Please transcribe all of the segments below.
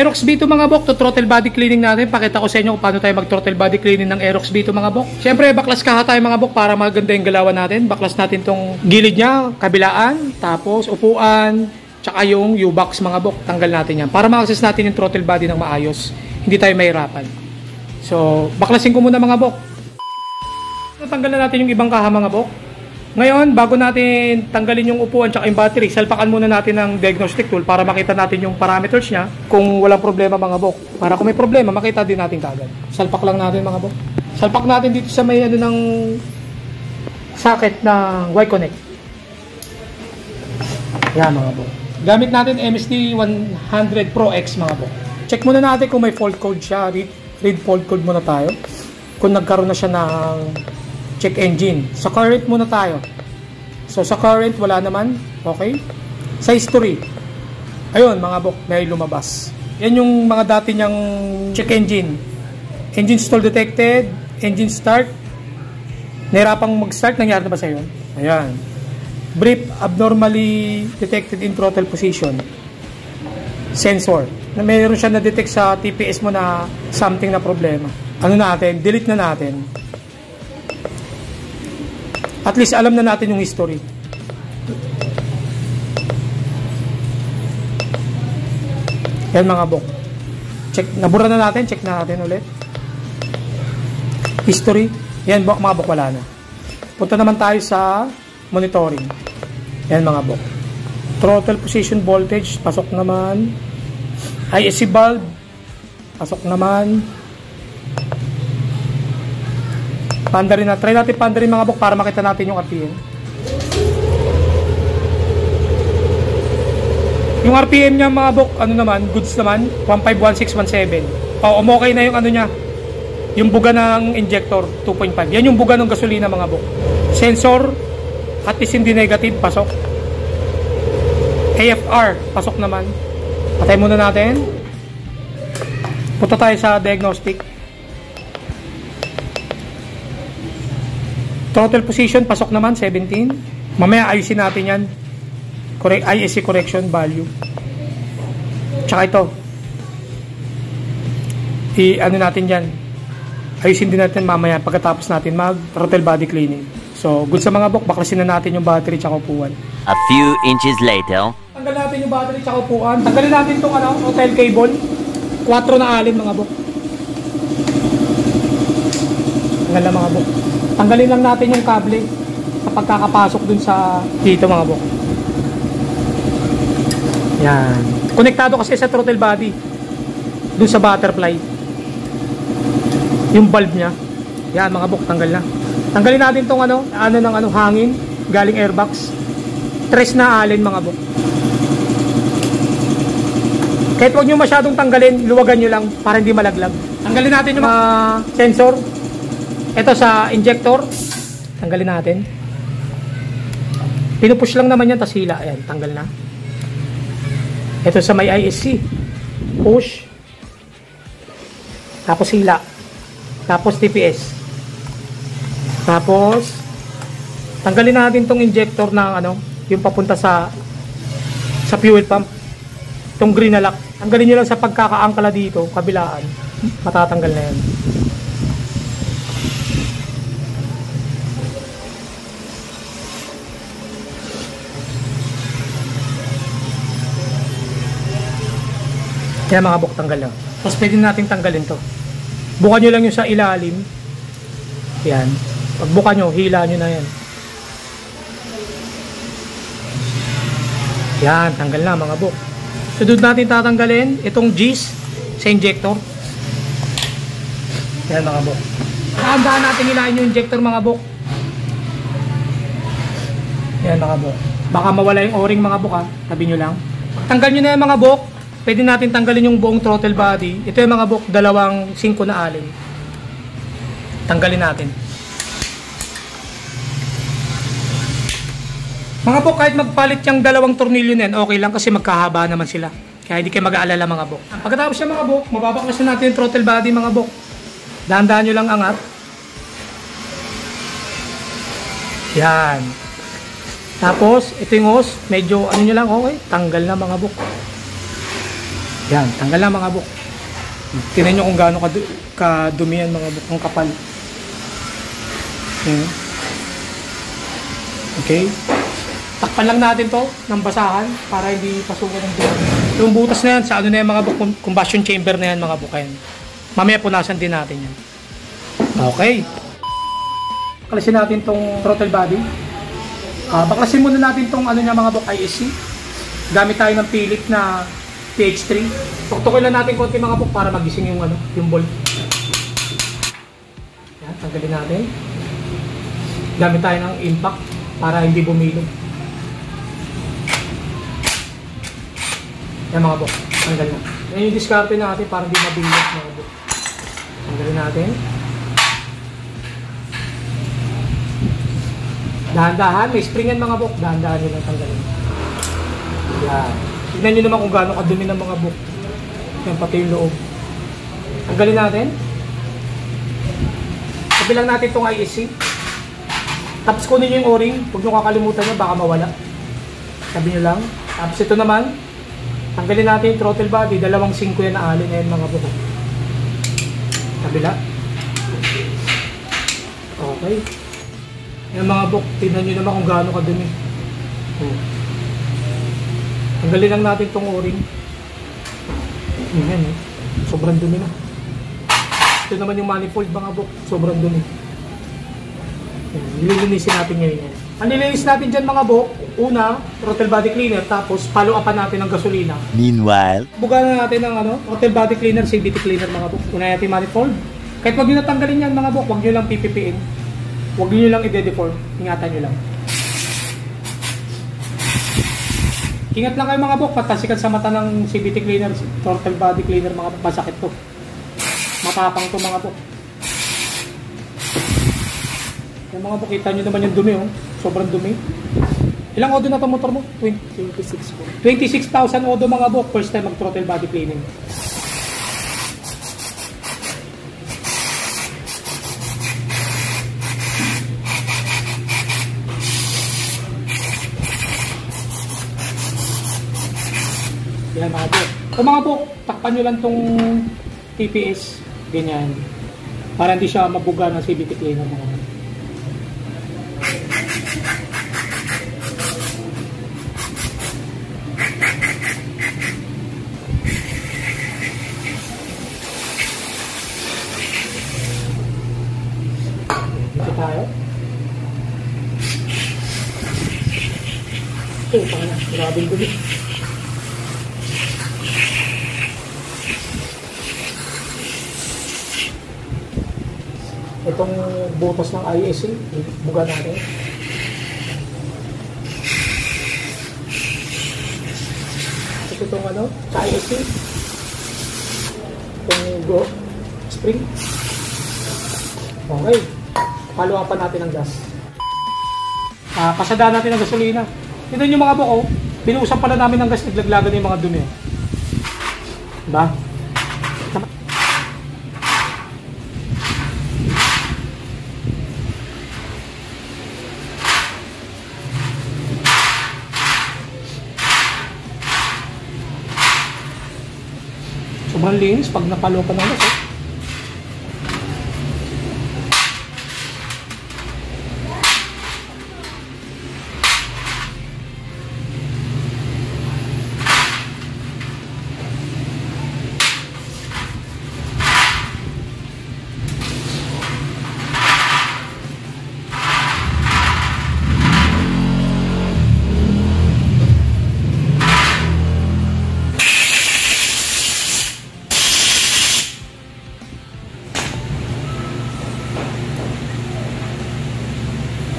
Aerox B2 mga bok, to throttle body cleaning natin. Pakita ko sa inyo kung paano tayo mag throttle body cleaning ng Aerox B2 mga bok. Siyempre, baklas kaha tayo mga bok para maganda yung galawan natin. Baklas natin tong gilid niya, kabilaan, tapos upuan, tsaka yung U-box mga bok. Tanggal natin yan para ma-access natin yung throttle body ng maayos. Hindi tayo mahirapan. So, baklasin ko muna mga bok. Tanggal na natin yung ibang kaha mga bok. Ngayon, bago natin tanggalin yung upuan tsaka yung battery, salpakan muna natin ng diagnostic tool para makita natin yung parameters niya kung walang problema mga bok. Para kung may problema, makita din natin kagad. Salpak lang natin mga bok. Salpak natin dito sa may ng socket ng Y-Connect. Yan mga bok. Gamit natin MSD 100 Pro X mga bok. Check muna natin kung may fault code siya. Read fault code muna tayo. Kung nagkaroon na siya ng check engine. Sa current muna tayo. So sa current wala naman. Okay. Sa history. Ayun mga bok, may lumabas. Yan yung mga dati niyang check engine. Engine stall detected. Engine start. Nahirapang mag-start. Nangyari na ba sa iyo? Ayan. Brief abnormally detected in throttle position. Sensor. Na mayroon siya na-detect sa TPS mo na something na problema. Ano natin? Delete na natin. At least alam na natin yung history. Yan mga bok. Check, nabura na natin. Check na natin ulit. History. Yan mga bok, wala na. Punta naman tayo sa monitoring. Yan mga bok. Throttle position voltage. Pasok naman. ISC bulb. Pasok naman. Panda rin na. Try natin panda rin mga bok para makita natin yung RPM. Yung RPM niya mga bok, ano naman, goods naman, 151617. Okay na yung ano niya. Yung buga ng injector, 2.5. Yan yung buga ng gasolina mga bok. Sensor, at least hindi negative, pasok. AFR, pasok naman. Patay muna natin. Punta tayo sa diagnostic. Throttle position, pasok naman, 17. Mamaya ayusin natin yan. ISC correction value. Tsaka ito. Ano natin yan. Ayusin din natin mamaya pagkatapos natin mag-throttle body cleaning. So, good sa mga bok. Baklasin na natin yung battery tsaka upuan. A few inches later. Tanggal natin yung battery tsaka upuan. Tanggalin natin itong hotel cable. 4 na alin mga bok. Tanggal na mga bok. Tanggalin lang natin yung kable sa pagkakapasok dun sa dito mga bok. Yan. Konektado kasi sa throttle body dun sa butterfly. Yung bulb niya. Yan mga bok, tanggal na. Tanggalin natin tong hangin galing airbox. 3 na alin mga bok. Kahit wag nyo masyadong tanggalin, luwagan nyo lang para hindi malaglag. Tanggalin natin yung mga sensor. Ito sa injector, tanggalin natin. Pinupush lang naman yan, tas hila. Ayan, tanggal na. Ito sa may ISC. Push. Tapos hila. Tapos TPS. Tapos, tanggalin natin tong injector ng yung papunta sa fuel pump. Itong green na lock. Tanggalin nyo lang sa pagkakaangkala dito, kabilaan. Matatanggal na yan. Yan mga bok, tanggal lang. Tapos pwede natin tanggalin to. Buka nyo lang yung sa ilalim. Yan. Pag buka nyo, hila nyo na yan. Yan, tanggal na mga bok. Sunod natin tatanggalin itong G's sa injector. Yan mga bok. Tandaan natin hilahin yung injector mga bok. Yan mga bok. Baka mawala yung o-ring mga bok ha. Tabi nyo lang. Tanggal nyo na yan mga bok. Pwede natin tanggalin yung buong throttle body. Ito yung mga bok, 2 5 na alin. Tanggalin natin. Mga bok, kahit magpalit yung 2 tornilyo na yan, okay lang kasi magkahaba naman sila. Kaya hindi kayo mag-aalala mga bok. Pagkatapos siya mga bok, mababaklasin natin yung throttle body mga bok. Dahan-dahan nyo lang angat. Yan. Tapos, ito yung hose. Medyo ano nyo lang, okay. Tanggal na mga bok. Yan, tanggal na mga buk. Tingnan nyo kung gaano kadumi yan mga buk, ang kapal. Yan. Okay. Takpan lang natin to ng basahan para hindi pasukan ng dumi. Yung butas na yan, sa ano na yan mga buk, combustion chamber na yan mga buk. Yan. Mamaya punasan din natin yan. Okay. Baklasin natin tong throttle body. Baklasin muna natin tong ano niya mga buk, ISC. Gamit tayo ng Philip na PH3. Tuktukin lang natin konti mga buk para magising yung ano, yung bolt. Yan, tanggalin natin. Gamit tayo ng impact para hindi bumilog. Yan mga buk, tanggal na. Yan yung diskarte natin para hindi mabilog mga buk. Tanggalin natin. Dahan-dahan, may spring yan mga buk. Dahan-dahan nyo lang tanggalin. Yan. Tignan nyo naman kung gaano kadumi ng mga buk. Yan, pati yung loob. Tanggalin natin. Sabi lang natin itong ISC. Tapos kunin nyo yung o-ring. Huwag nyo kakalimutan nyo, baka mawala. Sabi nyo lang. Tapos ito naman, tanggalin natin yung throttle body. 2.5 yan na alin na yan mga buk. Kabila. Okay. Yan mga buk, tignan nyo naman kung gaano kadumi. Tanggalin lang natin itong o-ring. Yan sobrang dumi na. Ito naman yung manifold mga buk, sobrang dumi. Nililinisin natin ngayon yan. Ang nililinis natin dyan mga buk, una, throttle body cleaner, tapos follow upan natin ng gasolina. Meanwhile, Buga na natin ng throttle body cleaner, CVT cleaner mga buk. Una natin manifold. Kahit wag nyo natanggalin yan mga buk, wag nyo lang pipipiin. Huwag nyo lang i-deform. Ingatan nyo lang. Ingat lang kayo mga buk. Patasikat sa mata ng CVT cleaner, throttle body cleaner mga buk. Masakit to. Matapang to mga buk. Yung mga buk, kita nyo naman yung dumi. Sobrang dumi. Ilang odo na itong motor mo? 26 po. 26,000 odo mga buk. First time mag-throttle body cleaning. Yan mga buk. Kung mga buk, takpan nyo lang tong TPS. Ganyan. Para hindi siya mabuga ng CVT cleaner mga buk. Dito tayo. Pangana. Grabe yung dumi. Itong butas ng ISC, buga natin. Itong sa ISC. Itong go spring. Okay. Follow upan natin ang gas. Pasadaan natin ang gasolina. Ito yung mga buko, binuusan pala namin ng gas, naglaglagan yung mga dumi. Diba? Sobrang linis pag napalo pa ng gas.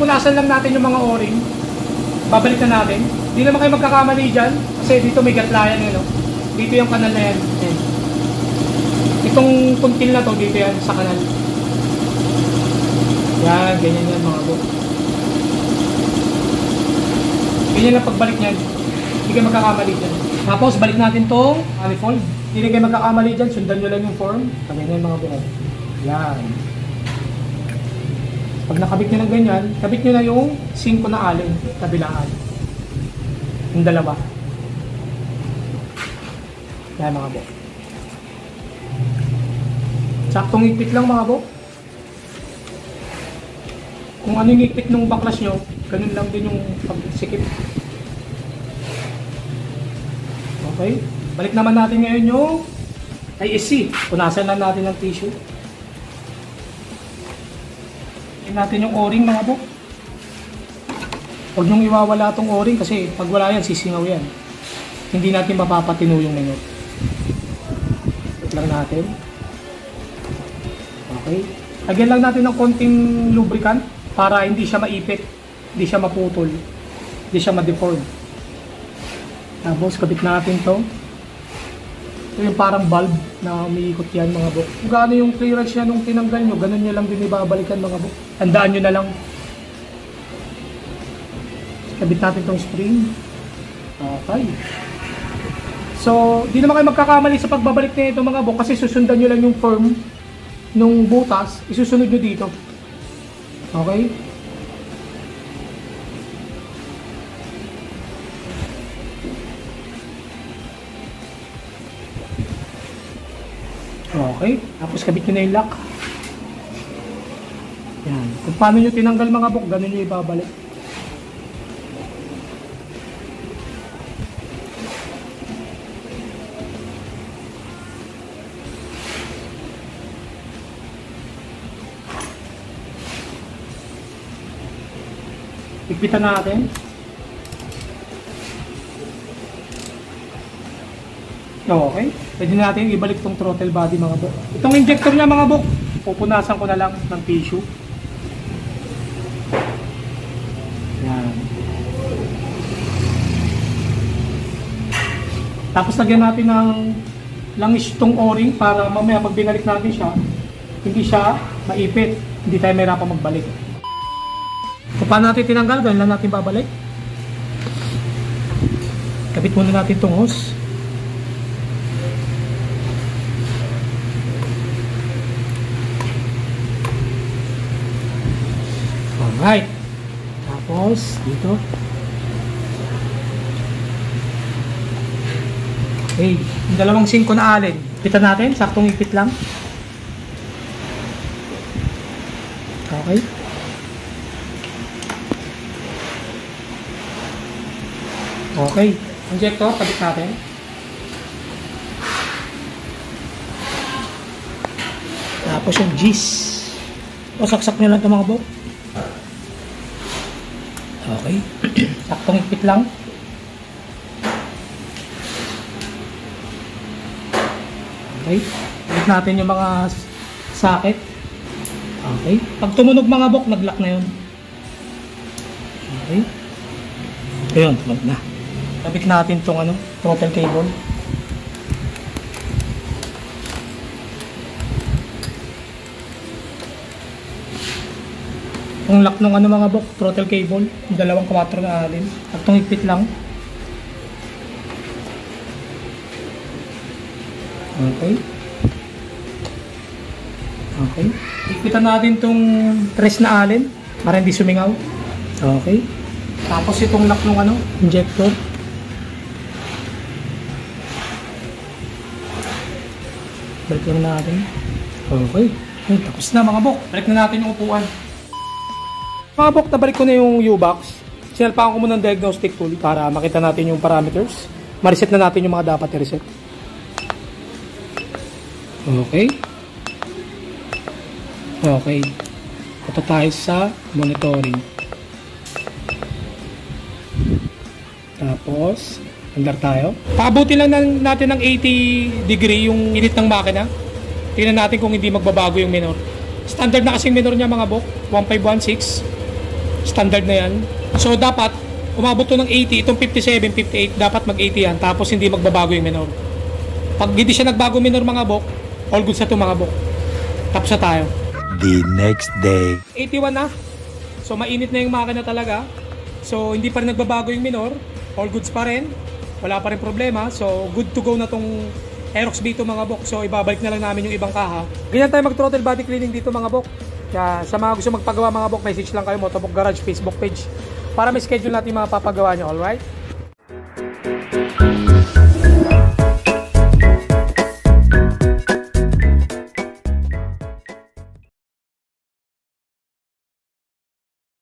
Punasan lang natin yung mga o-ring. Babalik na natin. Hindi naman kayo magkakamali dyan. Kasi dito may gatlayan yun. Dito yung kanal na yan. Ayan. Itong kuntil na to, dito yan sa kanal. Yan, ganyan yan mga buk. Ganyan lang pagbalik nyan. Hindi kayo magkakamali dyan. Tapos balik natin tong manifold. Hindi kayo magkakamali dyan. Sundan nyo lang yung form. Ganyan mga buk. Yan. Pag nakabit nyo ng ganyan, kabit nyo na yung 5 na alin, kabilaan. Yung dalawa. Yan mga bok. Saktong higpit lang mga bok. Kung ano yung higpit ng baklas nyo, ganun lang din yung pagsikip. Okay. Balik naman natin ngayon yung ISC. Punasan lang natin ng tissue. Tingnan natin yung o-ring mga bok. Huwag nyong iwawala itong o-ring kasi pag wala yan, sisingaw yan. Hindi natin mapapatino yung minor. Ito lang natin. Okay. Lagyan lang natin ng konting lubricant para hindi siya maipit, hindi siya maputol, hindi siya ma-deform. Tapos kabit natin to. Ito yung parang bulb na umiikot yan mga bok. Kung gaano yung clearance niya nung tinanggal nyo, ganun nyo lang din ibabalikan mga bok. Handaan nyo na lang. Kabit natin tong spring. Okay. So, di naman kayo magkakamali sa pagbabalik na ito mga bok kasi susundan nyo lang yung form nung butas, isusunod nyo dito. Okay? Okay. Tapos kabit nyo na yung lock. Yan. Kung paano nyo tinanggal mga bok, ganun nyo ibabalik. Higpitan natin. Okay. Pwede natin ibalik itong throttle body mga bok. Itong injector niya mga bok, pupunasan ko na lang ng tissue. Yan. Tapos lagyan natin ng langis itong o-ring para mamaya pag binalik natin siya, hindi siya maipit. Hindi tayo mahirapan magbalik. Kung paano natin tinanggal, ganun lang natin babalik. Kapit muna natin itong hose. Alright. Tapos, dito. Okay. Yung dalawang singko na alin. Pitan natin. Saktong ipit lang. Okay. Okay. Injector, kabit natin. Tapos yung G's. O, saksak nyo lang ito mga bok. Okay. Saktong higpit lang. Okay. Higpit natin yung mga socket. Okay. Pag tumunog mga bok, nag-lock na yun. Okay. Ayun, tumunog na. Kabit natin itong throttle cable. Ang lock ng mga bok, throttle cable, yung dalawang 4 na alin. At itong higpit lang. Okay. Okay. Higpitan natin itong 3 na alin para hindi sumingaw. Okay. Tapos itong lock ng injector. Balik lang natin. Okay. Okay. Tapos na mga bok. Balik na natin yung upuan. Mga bok, nabalik ko na yung U-box. Sinalpakan ko muna ng diagnostic tool para makita natin yung parameters. Ma-reset na natin yung mga dapat i-reset. Okay. Okay. Ito tayo sa monitoring. Tapos, under tayo. Paabuti lang natin ng 80 degree yung init ng makina. Tingnan natin kung hindi magbabago yung minor. Standard na kasing minor niya mga bok. 1516. Standard na yan. So dapat umabot to ng 80, itong 57, 58 dapat mag-80 yan, tapos hindi magbabago yung minor. Pag hindi siya nagbago minor mga bok, all good sa ito mga bok. Tapos na tayo. The next day. 81 na. So mainit na yung makina talaga. So hindi pa rin nagbabago yung minor, all goods pa rin. Wala pa rin problema. So good to go na tong Aerox B2 mga bok. So ibabalik na lang namin yung ibang kaha. Ganyan tayo mag-throttle body cleaning dito mga bok. Kaya sa mga gusto magpagawa mga bok, message lang kayo, Motovlog Garage Facebook page para may schedule natin mga papagawa nyo, alright?